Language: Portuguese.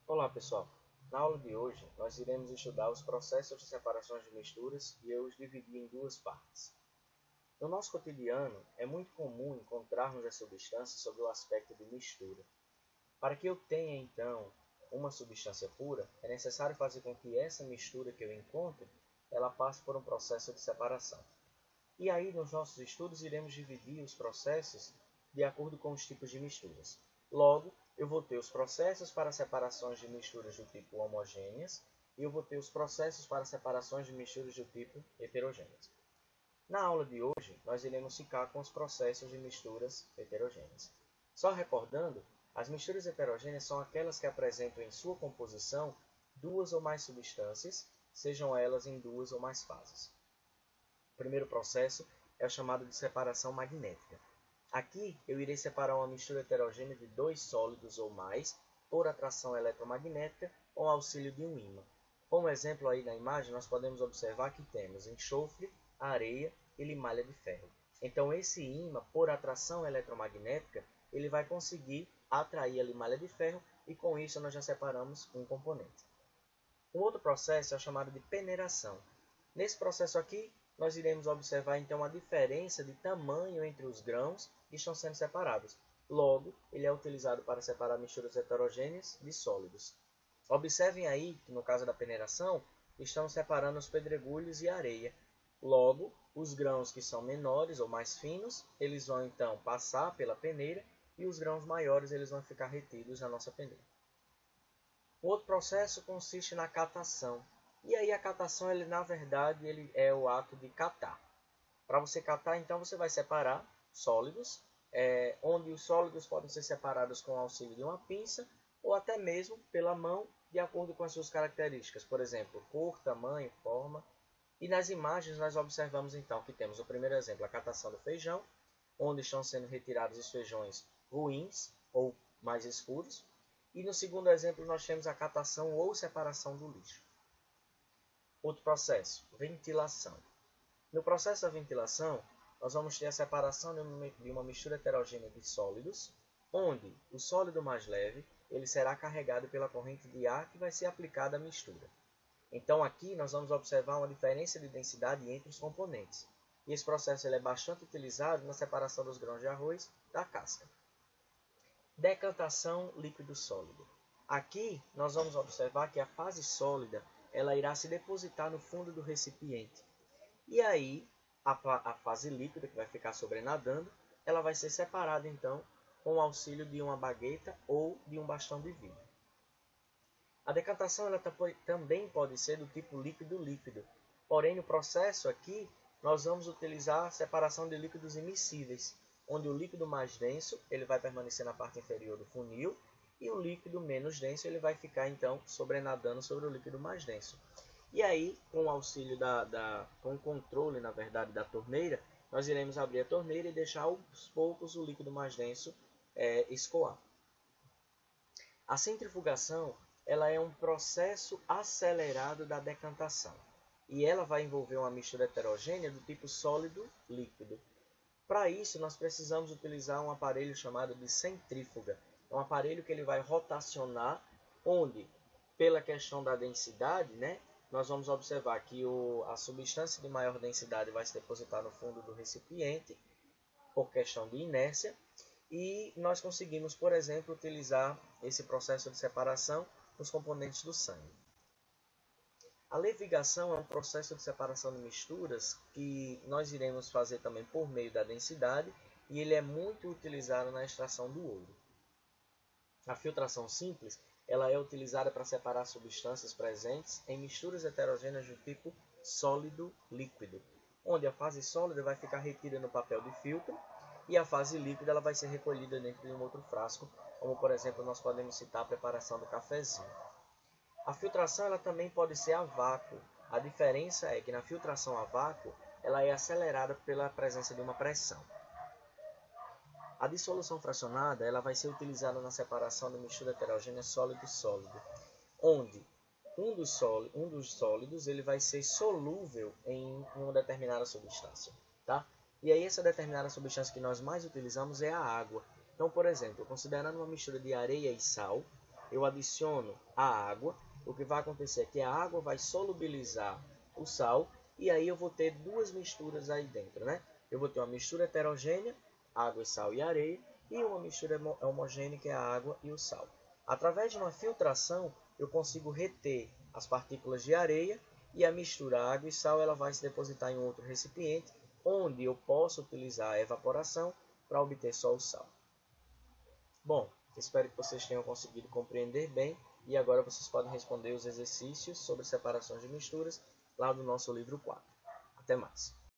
Olá pessoal, na aula de hoje nós iremos estudar os processos de separações de misturas e eu os dividi em duas partes. No nosso cotidiano é muito comum encontrarmos as substâncias sob o aspecto de mistura. Para que eu tenha então uma substância pura, é necessário fazer com que essa mistura que eu encontre, ela passe por um processo de separação. E aí nos nossos estudos iremos dividir os processos de acordo com os tipos de misturas. Logo, eu vou ter os processos para separações de misturas do tipo homogêneas e eu vou ter os processos para separações de misturas do tipo heterogêneas. Na aula de hoje, nós iremos ficar com os processos de misturas heterogêneas. Só recordando, as misturas heterogêneas são aquelas que apresentam em sua composição duas ou mais substâncias, sejam elas em duas ou mais fases. O primeiro processo é o chamado de separação magnética. Aqui eu irei separar uma mistura heterogênea de dois sólidos ou mais por atração eletromagnética com auxílio de um ímã. Como exemplo aí na imagem, nós podemos observar que temos enxofre, areia e limalha de ferro. Então esse ímã, por atração eletromagnética, ele vai conseguir atrair a limalha de ferro e com isso nós já separamos um componente. Um outro processo é o chamado de peneiração. Nesse processo aqui, nós iremos observar então a diferença de tamanho entre os grãos que estão sendo separados. Logo, ele é utilizado para separar misturas heterogêneas de sólidos. Observem aí que no caso da peneiração, estamos separando os pedregulhos e a areia. Logo, os grãos que são menores ou mais finos, eles vão então passar pela peneira e os grãos maiores eles vão ficar retidos na nossa peneira. O outro processo consiste na catação. E aí a catação, na verdade, ele é o ato de catar. Para você catar, então, você vai separar sólidos, onde os sólidos podem ser separados com o auxílio de uma pinça ou até mesmo pela mão, de acordo com as suas características. Por exemplo, cor, tamanho, forma. E nas imagens nós observamos então que temos o primeiro exemplo, a catação do feijão, onde estão sendo retirados os feijões ruins ou mais escuros. E no segundo exemplo nós temos a catação ou separação do lixo. Outro processo, ventilação. No processo da ventilação, nós vamos ter a separação de uma mistura heterogênea de sólidos, onde o sólido mais leve ele será carregado pela corrente de ar que vai ser aplicada à mistura. Então aqui nós vamos observar uma diferença de densidade entre os componentes. E esse processo ele é bastante utilizado na separação dos grãos de arroz da casca. Decantação líquido-sólido. Aqui nós vamos observar que a fase sólida ela irá se depositar no fundo do recipiente. E aí, a fase líquida, que vai ficar sobrenadando, ela vai ser separada, então, com o auxílio de uma bagueta ou de um bastão de vidro. A decantação ela também pode ser do tipo líquido-líquido. Porém, no processo aqui, nós vamos utilizar a separação de líquidos immiscíveis, onde o líquido mais denso ele vai permanecer na parte inferior do funil, e o líquido menos denso ele vai ficar então sobrenadando sobre o líquido mais denso. E aí, com o auxílio com o controle, na verdade, da torneira, nós iremos abrir a torneira e deixar aos poucos o líquido mais denso escoar. A centrifugação ela é um processo acelerado da decantação e ela vai envolver uma mistura heterogênea do tipo sólido-líquido. Para isso, nós precisamos utilizar um aparelho chamado de centrífuga. É um aparelho que ele vai rotacionar, onde, pela questão da densidade, nós vamos observar que a substância de maior densidade vai se depositar no fundo do recipiente, por questão de inércia, e nós conseguimos, por exemplo, utilizar esse processo de separação nos componentes do sangue. A levigação é um processo de separação de misturas que nós iremos fazer também por meio da densidade, e ele é muito utilizado na extração do ouro. A filtração simples ela é utilizada para separar substâncias presentes em misturas heterogêneas do tipo sólido-líquido, onde a fase sólida vai ficar retida no papel de filtro e a fase líquida ela vai ser recolhida dentro de um outro frasco, como por exemplo nós podemos citar a preparação do cafezinho. A filtração ela também pode ser a vácuo. A diferença é que na filtração a vácuo ela é acelerada pela presença de uma pressão. A dissolução fracionada ela vai ser utilizada na separação de mistura heterogênea sólido-sólido, onde um dos sólidos ele vai ser solúvel em uma determinada substância. Tá? E aí essa determinada substância que nós mais utilizamos é a água. Então, por exemplo, considerando uma mistura de areia e sal, eu adiciono a água, o que vai acontecer é que a água vai solubilizar o sal e aí eu vou ter duas misturas aí dentro, né? Eu vou ter uma mistura heterogênea, água, sal e areia, e uma mistura homogênea, que é a água e o sal. Através de uma filtração, eu consigo reter as partículas de areia e a mistura água e sal ela vai se depositar em outro recipiente, onde eu posso utilizar a evaporação para obter só o sal. Bom, espero que vocês tenham conseguido compreender bem e agora vocês podem responder os exercícios sobre separações de misturas lá do nosso livro 4. Até mais!